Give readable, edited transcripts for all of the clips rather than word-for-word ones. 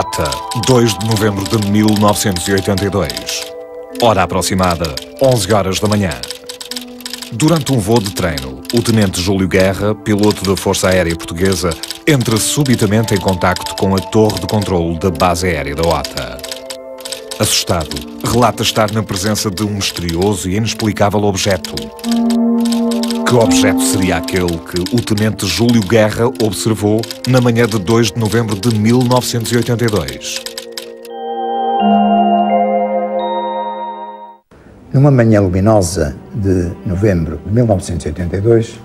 OTA, 2 de novembro de 1982. Hora aproximada, 11 horas da manhã. Durante um voo de treino, o tenente Júlio Guerra, piloto da Força Aérea Portuguesa, entra subitamente em contacto com a torre de controlo da base aérea da OTA. Assustado, relata estar na presença de um misterioso e inexplicável objeto. Que objeto seria aquele que o tenente Júlio Guerra observou na manhã de 2 de novembro de 1982? Numa manhã luminosa de novembro de 1982,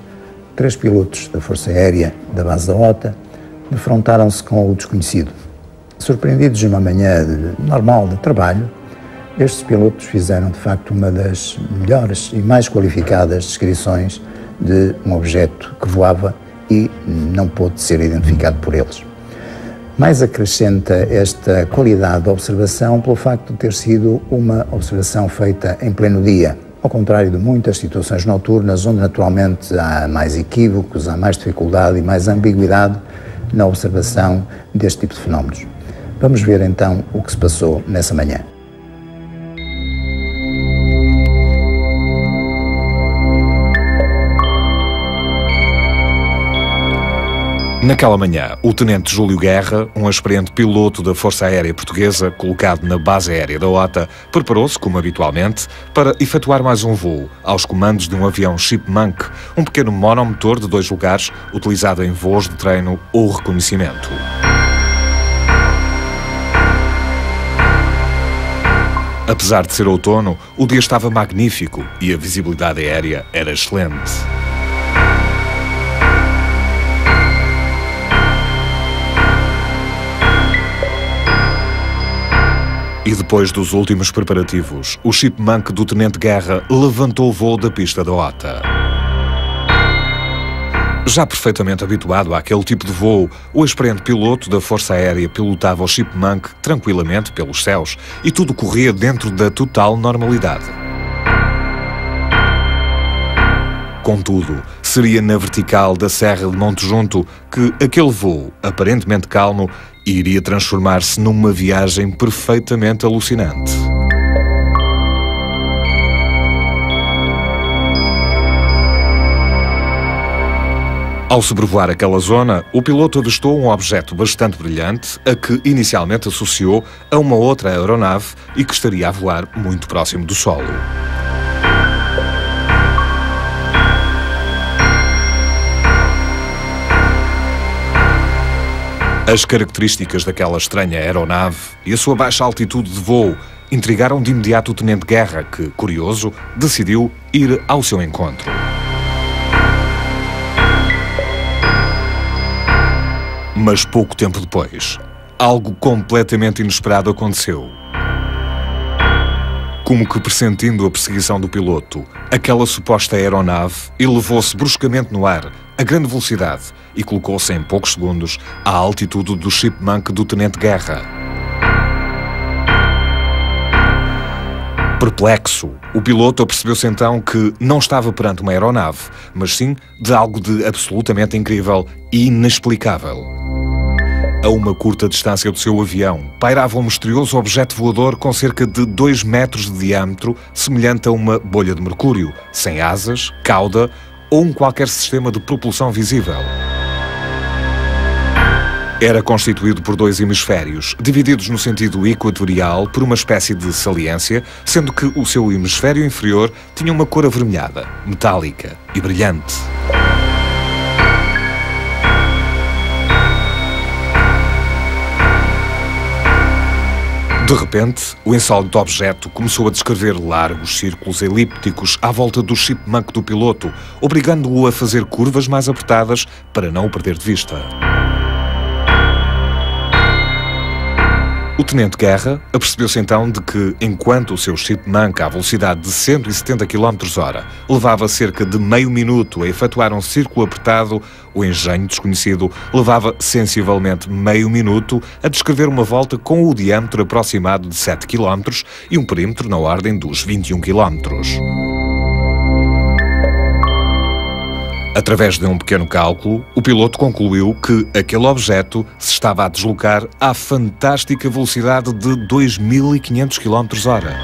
3 pilotos da Força Aérea da base da OTA defrontaram-se com o desconhecido. Surpreendidos numa manhã normal de trabalho, estes pilotos fizeram de facto uma das melhores e mais qualificadas descrições de um objeto que voava e não pôde ser identificado por eles. Mais acrescenta esta qualidade de observação pelo facto de ter sido uma observação feita em pleno dia, ao contrário de muitas situações noturnas onde naturalmente há mais equívocos, há mais dificuldade e mais ambiguidade na observação deste tipo de fenómenos. Vamos ver então o que se passou nessa manhã. Naquela manhã, o tenente Júlio Guerra, um experiente piloto da Força Aérea Portuguesa, colocado na base aérea da OTA, preparou-se, como habitualmente, para efetuar mais um voo aos comandos de um avião Chipmunk, um pequeno monomotor de 2 lugares, utilizado em voos de treino ou reconhecimento. Apesar de ser outono, o dia estava magnífico e a visibilidade aérea era excelente. E depois dos últimos preparativos, o Chipmunk do tenente Guerra levantou o voo da pista da OTA. Já perfeitamente habituado àquele tipo de voo, o experiente piloto da Força Aérea pilotava o Chipmunk tranquilamente pelos céus e tudo corria dentro da total normalidade. Contudo, seria na vertical da Serra de Monte Junto que aquele voo, aparentemente calmo, iria transformar-se numa viagem perfeitamente alucinante. Ao sobrevoar aquela zona, o piloto avistou um objeto bastante brilhante, a que inicialmente associou a uma outra aeronave e que estaria a voar muito próximo do solo. As características daquela estranha aeronave e a sua baixa altitude de voo intrigaram de imediato o tenente Guerra, que, curioso, decidiu ir ao seu encontro. Mas pouco tempo depois, algo completamente inesperado aconteceu. Como que pressentindo a perseguição do piloto, aquela suposta aeronave elevou-se bruscamente no ar, a grande velocidade, e colocou-se em poucos segundos à altitude do Chipmunk do tenente Guerra. Perplexo, o piloto apercebeu-se então que não estava perante uma aeronave, mas sim de algo de absolutamente incrível e inexplicável. A uma curta distância do seu avião, pairava um misterioso objeto voador com cerca de 2 metros de diâmetro, semelhante a uma bolha de mercúrio, sem asas, cauda ou qualquer sistema de propulsão visível. Era constituído por 2 hemisférios, divididos no sentido equatorial por uma espécie de saliência, sendo que o seu hemisfério inferior tinha uma cor avermelhada, metálica e brilhante. De repente, o insólito objeto começou a descrever largos círculos elípticos à volta do Chipmunk do piloto, obrigando-o a fazer curvas mais apertadas para não o perder de vista. O tenente Guerra apercebeu-se então de que, enquanto o seu Chipmunk à velocidade de 170 km/h levava cerca de meio minuto a efetuar um círculo apertado, o engenho desconhecido levava sensivelmente meio minuto a descrever uma volta com o diâmetro aproximado de 7 km e um perímetro na ordem dos 21 km. Através de um pequeno cálculo, o piloto concluiu que aquele objeto se estava a deslocar à fantástica velocidade de 2.500 km/h.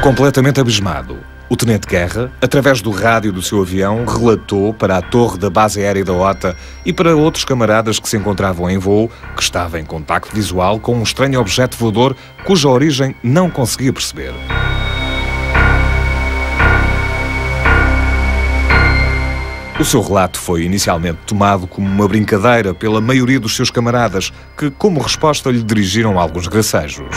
Completamente abismado, o Tenente Guerra, através do rádio do seu avião, relatou para a torre da base aérea da OTA e para outros camaradas que se encontravam em voo que estava em contacto visual com um estranho objeto voador cuja origem não conseguia perceber. O seu relato foi inicialmente tomado como uma brincadeira pela maioria dos seus camaradas, que, como resposta, lhe dirigiram alguns gracejos.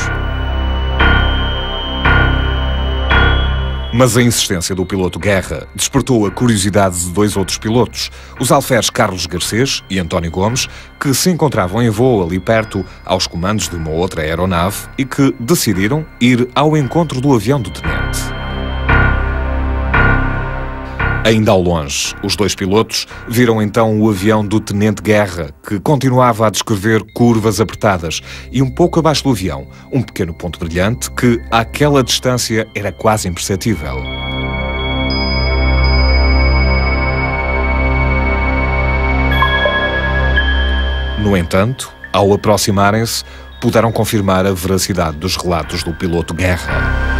Mas a insistência do piloto Guerra despertou a curiosidade de dois outros pilotos, os alferes Carlos Garcês e António Gomes, que se encontravam em voo ali perto, aos comandos de uma outra aeronave, e que decidiram ir ao encontro do avião do tenente. Ainda ao longe, os dois pilotos viram então o avião do Tenente Guerra, que continuava a descrever curvas apertadas, e um pouco abaixo do avião, um pequeno ponto brilhante que, àquela distância, era quase imperceptível. No entanto, ao aproximarem-se, puderam confirmar a veracidade dos relatos do piloto Guerra.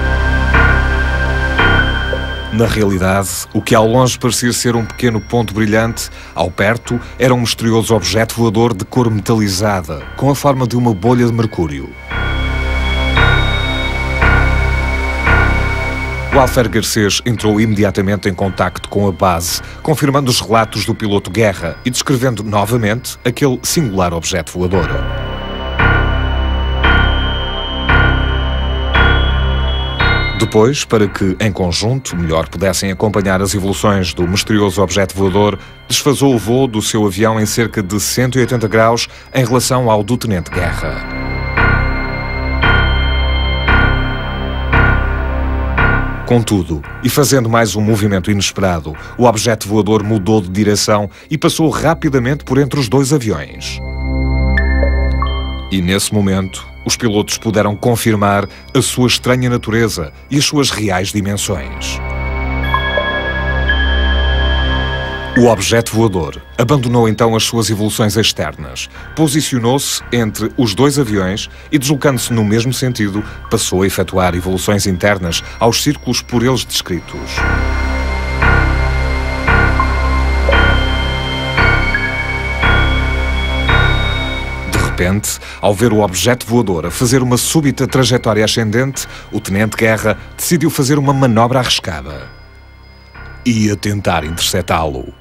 Na realidade, o que ao longe parecia ser um pequeno ponto brilhante, ao perto era um misterioso objeto voador de cor metalizada, com a forma de uma bolha de mercúrio. O alfer Garcês entrou imediatamente em contacto com a base, confirmando os relatos do piloto Guerra e descrevendo novamente aquele singular objeto voador. Depois, para que, em conjunto, melhor pudessem acompanhar as evoluções do misterioso objeto voador, desfasou o voo do seu avião em cerca de 180 graus em relação ao do Tenente Guerra. Contudo, e fazendo mais um movimento inesperado, o objeto voador mudou de direção e passou rapidamente por entre os dois aviões. E nesse momento, os pilotos puderam confirmar a sua estranha natureza e as suas reais dimensões. O objeto voador abandonou então as suas evoluções externas, posicionou-se entre os dois aviões e, deslocando-se no mesmo sentido, passou a efetuar evoluções internas aos círculos por eles descritos. De repente, ao ver o objeto voador a fazer uma súbita trajetória ascendente, o Tenente Guerra decidiu fazer uma manobra arriscada. Ia tentar interceptá-lo.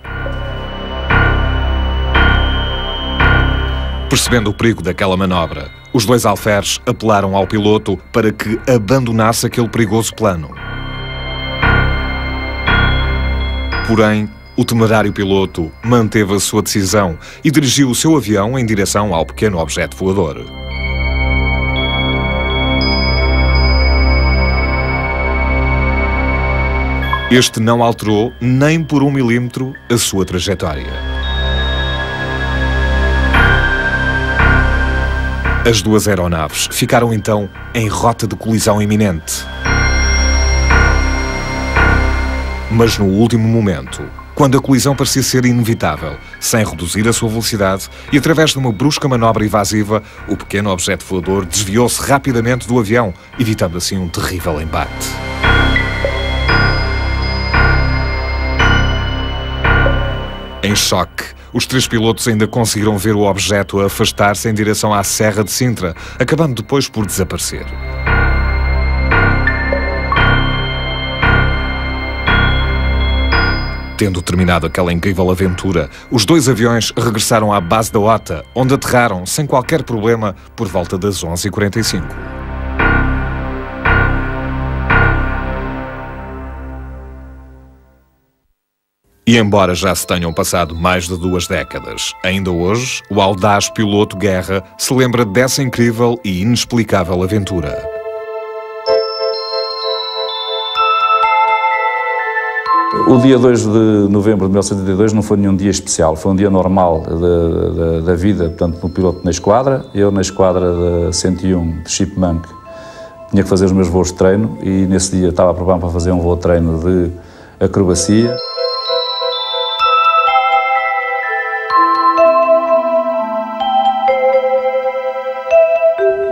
Percebendo o perigo daquela manobra, os dois alferes apelaram ao piloto para que abandonasse aquele perigoso plano. Porém, o temerário piloto manteve a sua decisão e dirigiu o seu avião em direção ao pequeno objeto voador. Este não alterou nem por 1 milímetro a sua trajetória. As duas aeronaves ficaram então em rota de colisão iminente. Mas no último momento, quando a colisão parecia ser inevitável, sem reduzir a sua velocidade e através de uma brusca manobra evasiva, o pequeno objeto voador desviou-se rapidamente do avião, evitando assim um terrível embate. Em choque, os três pilotos ainda conseguiram ver o objeto a afastar-se em direção à Serra de Sintra, acabando depois por desaparecer. Tendo terminado aquela incrível aventura, os dois aviões regressaram à base da OTA, onde aterraram sem qualquer problema por volta das 11h45. E embora já se tenham passado mais de 2 décadas, ainda hoje, o audaz piloto Guerra se lembra dessa incrível e inexplicável aventura. O dia 2 de novembro de 1982 não foi nenhum dia especial, foi um dia normal da vida, portanto, no piloto na esquadra. Eu na esquadra de 101 de Chipmunk tinha que fazer os meus voos de treino e nesse dia estava a preparar para fazer um voo de treino de acrobacia.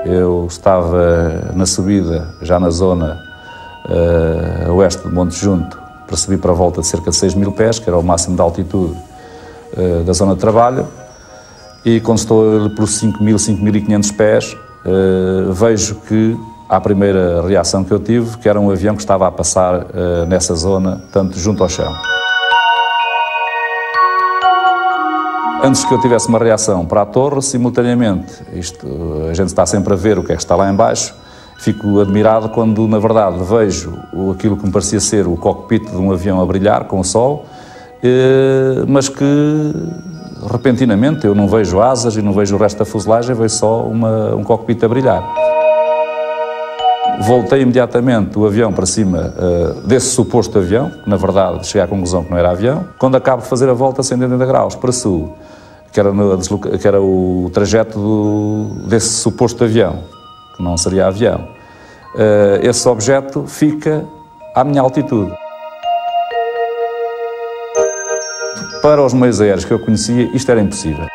Eu estava na subida, já na zona oeste de Monte Junto, para subir para a volta de cerca de 6.000 pés, que era o máximo de altitude da zona de trabalho, e quando estou por 5.000, 5.500 pés, vejo que a primeira reação que eu tive, que era um avião que estava a passar nessa zona, portanto, junto ao chão. Antes que eu tivesse uma reação para a torre, simultaneamente, a gente está sempre a ver o que é que está lá em baixo, fico admirado quando, na verdade, vejo aquilo que me parecia ser o cockpit de um avião a brilhar com o sol, mas que, repentinamente, eu não vejo asas e não vejo o resto da fuselagem, vejo só um cockpit a brilhar. Voltei imediatamente o avião para cima desse suposto avião, que, na verdade, cheguei à conclusão que não era avião. Quando acabo de fazer a volta 180 graus para sul, que era o trajeto desse suposto avião, que não seria avião, esse objeto fica à minha altitude. Para os meios aéreos que eu conhecia, isto era impossível.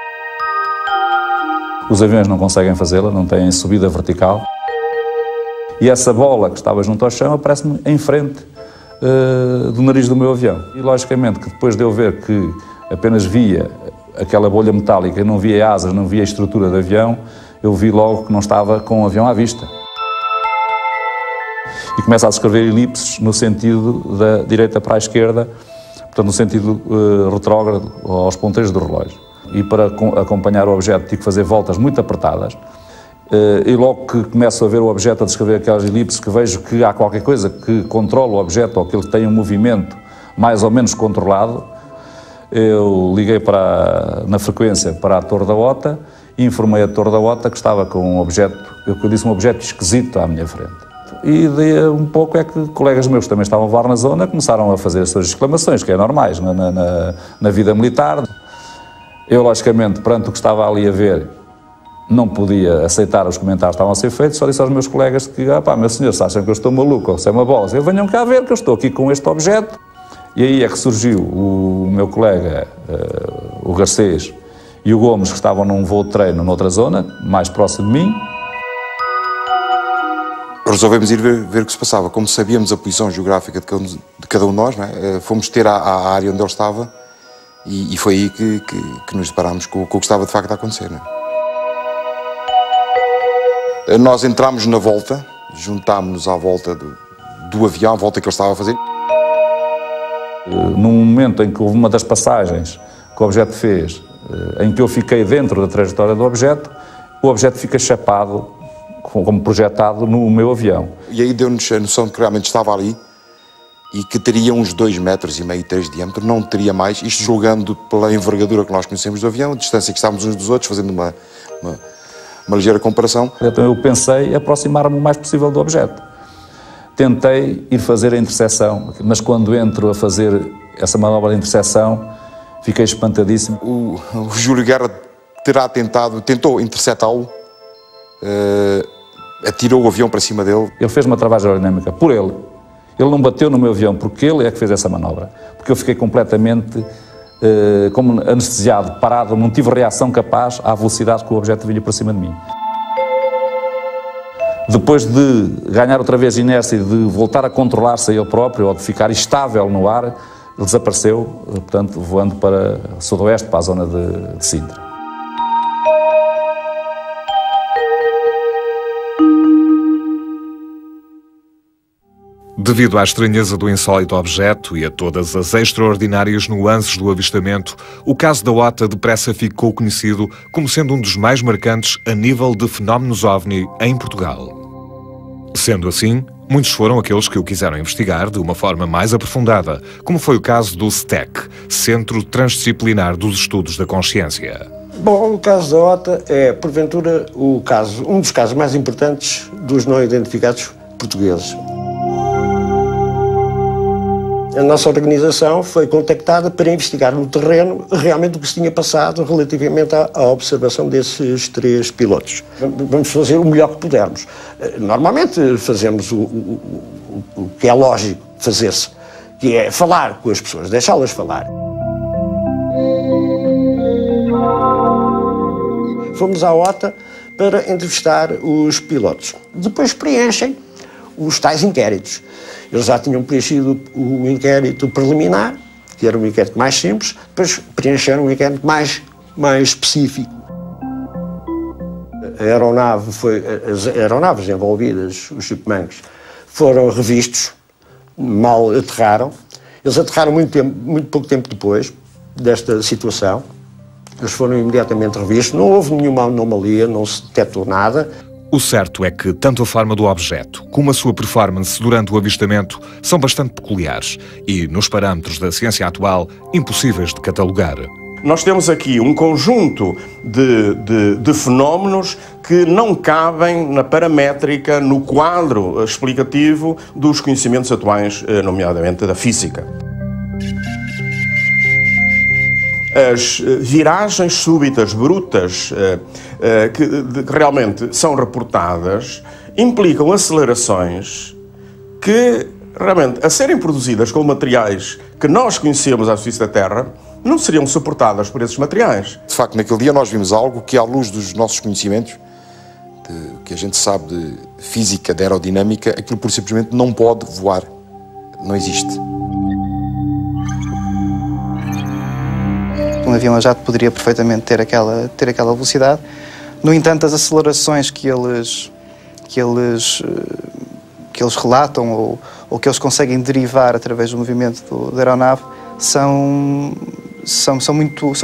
Os aviões não conseguem fazê-la, não têm subida vertical. E essa bola que estava junto ao chão aparece-me em frente do nariz do meu avião. E logicamente que depois de eu ver que apenas via aquela bolha metálica, não via asas, não via a estrutura do avião, eu vi logo que não estava com o avião à vista. E começa a descrever elipses no sentido da direita para a esquerda, portanto no sentido retrógrado aos ponteiros do relógio. E para acompanhar o objeto tive que fazer voltas muito apertadas. E logo que começo a ver o objeto, a descrever aquelas elipses, que vejo que há qualquer coisa que controla o objeto ou que ele tem um movimento mais ou menos controlado, eu liguei na frequência para a Torre da OTA e informei a Torre da OTA que estava com um objeto, eu disse um objeto esquisito à minha frente. E daí um pouco é que colegas meus que também estavam a voar na zona começaram a fazer as suas exclamações, que é normais na vida militar. Eu, logicamente, perante o que estava ali a ver, não podia aceitar os comentários que estavam a ser feitos, só disse aos meus colegas que, meus senhores, acham que eu estou maluco, ou se é uma bola, eu venham cá ver que eu estou aqui com este objeto. E aí é que surgiu o meu colega, o Garcês, e o Gomes, que estavam num voo de treino noutra zona, mais próximo de mim. Resolvemos ir ver o que se passava. Como sabíamos a posição geográfica de cada um de nós, não é? Fomos ter à área onde ele estava e foi aí que nos deparámos com o que estava de facto a acontecer. Não é? Nós entramos na volta, juntámos-nos à volta do avião, à volta que ele estava a fazer. Num momento em que houve uma das passagens que o objeto fez, em que eu fiquei dentro da trajetória do objeto, o objeto fica chapado, como projetado no meu avião. E aí deu-nos a noção de que realmente estava ali e que teria uns 2,5 metros, 3 de diâmetro, não teria mais, isto julgando pela envergadura que nós conhecemos do avião, a distância que estávamos uns dos outros, fazendo uma ligeira comparação. Então eu pensei aproximar-me o mais possível do objeto. Tentei ir fazer a interseção, mas quando entro a fazer essa manobra de interseção, fiquei espantadíssimo. O Júlio Guerra tentou interceptá-lo, atirou o avião para cima dele. Ele fez uma travagem aerodinâmica por ele. Ele não bateu no meu avião porque ele é que fez essa manobra. Porque eu fiquei completamente como anestesiado, parado, não tive reação capaz à velocidade que o objeto vinha para cima de mim. Depois de ganhar outra vez inércia e de voltar a controlar-se a ele próprio, ou de ficar estável no ar, ele desapareceu, portanto, voando para sudoeste, para a zona de Sintra. Devido à estranheza do insólito objeto e a todas as extraordinárias nuances do avistamento, o caso da OTA depressa ficou conhecido como sendo um dos mais marcantes a nível de fenómenos OVNI em Portugal. Sendo assim, muitos foram aqueles que o quiseram investigar de uma forma mais aprofundada, como foi o caso do STEC, Centro Transdisciplinar dos Estudos da Consciência. Bom, o caso da OTA é, porventura, um dos casos mais importantes dos não identificados portugueses. A nossa organização foi contactada para investigar no terreno realmente o que se tinha passado relativamente à observação desses 3 pilotos. Vamos fazer o melhor que pudermos. Normalmente fazemos o que é lógico fazer-se, que é falar com as pessoas, deixá-las falar. Fomos à OTA para entrevistar os pilotos. Depois preenchem os tais inquéritos. Eles já tinham preenchido o inquérito preliminar, que era um inquérito mais simples, depois preencheram um inquérito mais específico. As aeronaves envolvidas, os chipmunks, foram revistos, mal aterraram. Eles aterraram muito pouco tempo depois desta situação. Eles foram imediatamente revistos, não houve nenhuma anomalia, não se detectou nada. O certo é que tanto a forma do objeto como a sua performance durante o avistamento são bastante peculiares e, nos parâmetros da ciência atual, impossíveis de catalogar. Nós temos aqui um conjunto de fenómenos que não cabem na paramétrica, no quadro explicativo dos conhecimentos atuais, nomeadamente da física. As viragens súbitas, brutas, que realmente são reportadas, implicam acelerações que, realmente, a serem produzidas com materiais que nós conhecemos à superfície da Terra, não seriam suportadas por esses materiais. De facto, naquele dia nós vimos algo que, à luz dos nossos conhecimentos, que a gente sabe de física, de aerodinâmica, aquilo por simplesmente não pode voar. Não existe. Um avião a jato poderia perfeitamente ter aquela velocidade. No entanto, as acelerações que eles relatam ou que eles conseguem derivar através do movimento da aeronave são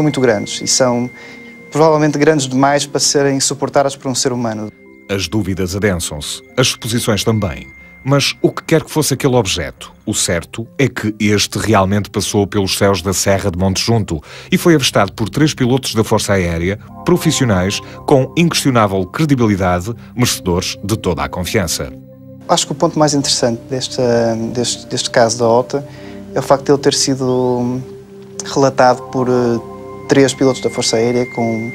muito grandes e são provavelmente grandes demais para serem suportadas por um ser humano. As dúvidas adensam-se, as suposições também. Mas o que quer que fosse aquele objeto, o certo é que este realmente passou pelos céus da Serra de Monte Junto e foi avistado por 3 pilotos da Força Aérea, profissionais, com inquestionável credibilidade, merecedores de toda a confiança. Acho que o ponto mais interessante deste caso da OTA é o facto de ele ter sido relatado por 3 pilotos da Força Aérea com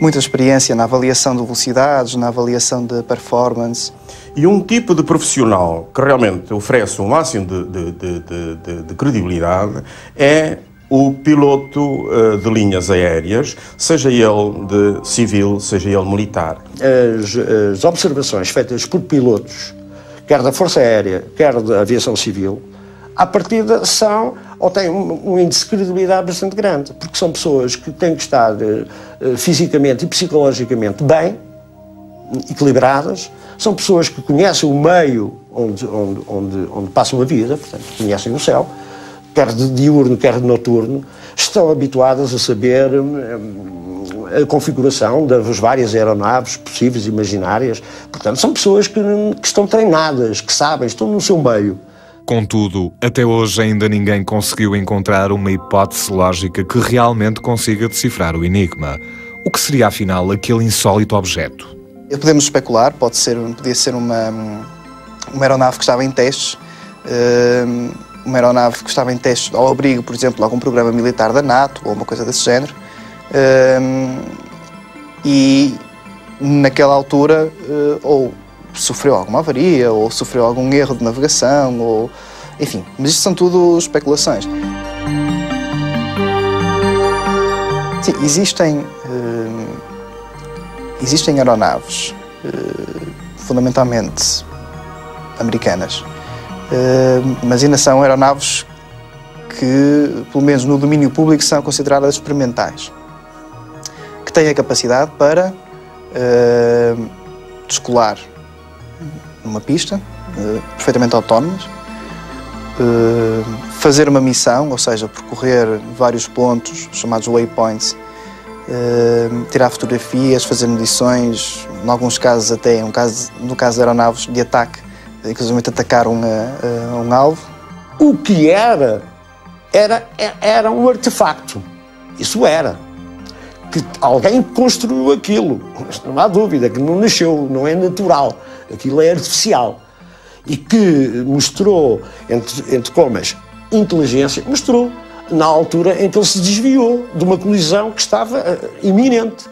muita experiência na avaliação de velocidades, na avaliação de performance. E um tipo de profissional que realmente oferece o máximo de credibilidade é o piloto de linhas aéreas, seja ele de civil, seja ele militar. As observações feitas por pilotos, quer da Força Aérea, quer da aviação civil, à partida têm um índice de credibilidade bastante grande, porque são pessoas que têm que estar fisicamente e psicologicamente bem, equilibradas, são pessoas que conhecem o meio onde passam a vida, portanto, conhecem o céu, quer de diurno, quer de noturno, estão habituadas a saber a configuração das várias aeronaves possíveis e imaginárias. Portanto, são pessoas que estão treinadas, que sabem, estão no seu meio. Contudo, até hoje ainda ninguém conseguiu encontrar uma hipótese lógica que realmente consiga decifrar o enigma. O que seria, afinal, aquele insólito objeto? Podemos especular, podia ser uma aeronave que estava em testes, uma aeronave que estava em testes ao abrigo, por exemplo, de algum programa militar da NATO ou uma coisa desse género, e naquela altura ou sofreu alguma avaria ou sofreu algum erro de navegação, ou enfim, mas isto são tudo especulações. Sim, existem aeronaves, fundamentalmente americanas, mas ainda são aeronaves que, pelo menos no domínio público, são consideradas experimentais, que têm a capacidade para descolar numa pista, perfeitamente autónomas, fazer uma missão, ou seja, percorrer vários pontos, chamados waypoints, tirar fotografias, fazer medições, em alguns casos até, no caso de aeronaves de ataque, inclusive atacar um alvo. O que era um artefacto. Isso era. Que alguém construiu aquilo. Não há dúvida, que não nasceu, não é natural. Aquilo é artificial. E que mostrou, entre comas, inteligência, mostrou na altura em que ele se desviou de uma colisão que estava iminente.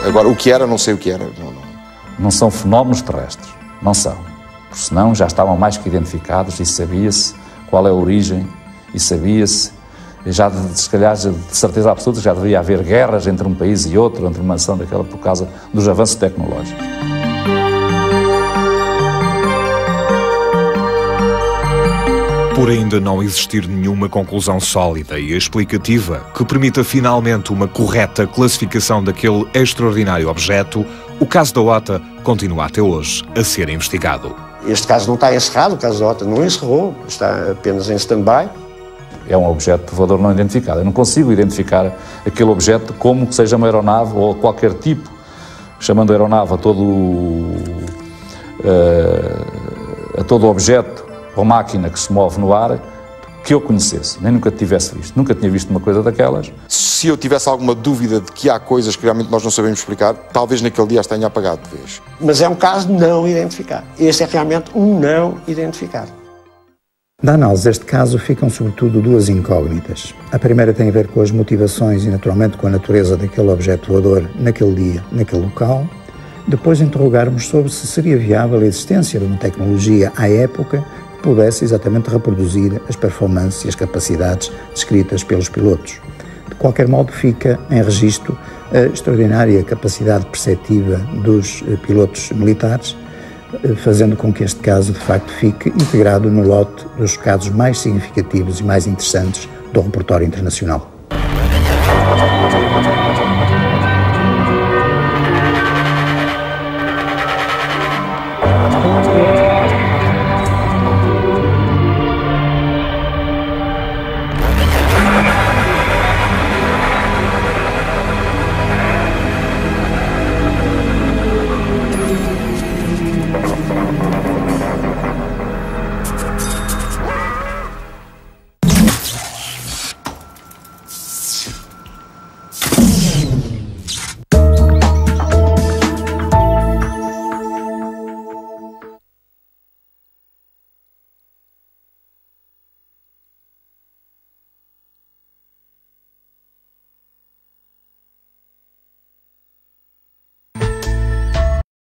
Agora, o que era, não sei o que era. não são fenómenos terrestres, não são. Porque senão já estavam mais que identificados e sabia-se qual é a origem e sabia-se, já se calhar de certeza absoluta, já devia haver guerras entre um país e outro, entre uma nação daquela, por causa dos avanços tecnológicos. Por ainda não existir nenhuma conclusão sólida e explicativa que permita finalmente uma correta classificação daquele extraordinário objeto, o caso da OTA continua até hoje a ser investigado. Este caso não está encerrado, o caso da OTA não encerrou, está apenas em stand-by. É um objeto voador não identificado. Eu não consigo identificar aquele objeto como que seja uma aeronave ou qualquer tipo, chamando aeronave a todo objeto ou máquina que se move no ar, que eu conhecesse, nem nunca tivesse visto. Nunca tinha visto uma coisa daquelas. Se eu tivesse alguma dúvida de que há coisas que realmente nós não sabemos explicar, talvez naquele dia as tenha apagado de vez. Mas é um caso não identificado. Este é realmente um não identificado. Da análise deste caso ficam sobretudo duas incógnitas. A primeira tem a ver com as motivações e naturalmente com a natureza daquele objeto voador naquele dia, naquele local. Depois interrogarmos sobre se seria viável a existência de uma tecnologia à época que pudesse exatamente reproduzir as performances e as capacidades descritas pelos pilotos. De qualquer modo, fica em registro a extraordinária capacidade perceptiva dos pilotos militares, fazendo com que este caso, de facto, fique integrado no lote dos casos mais significativos e mais interessantes do repertório internacional.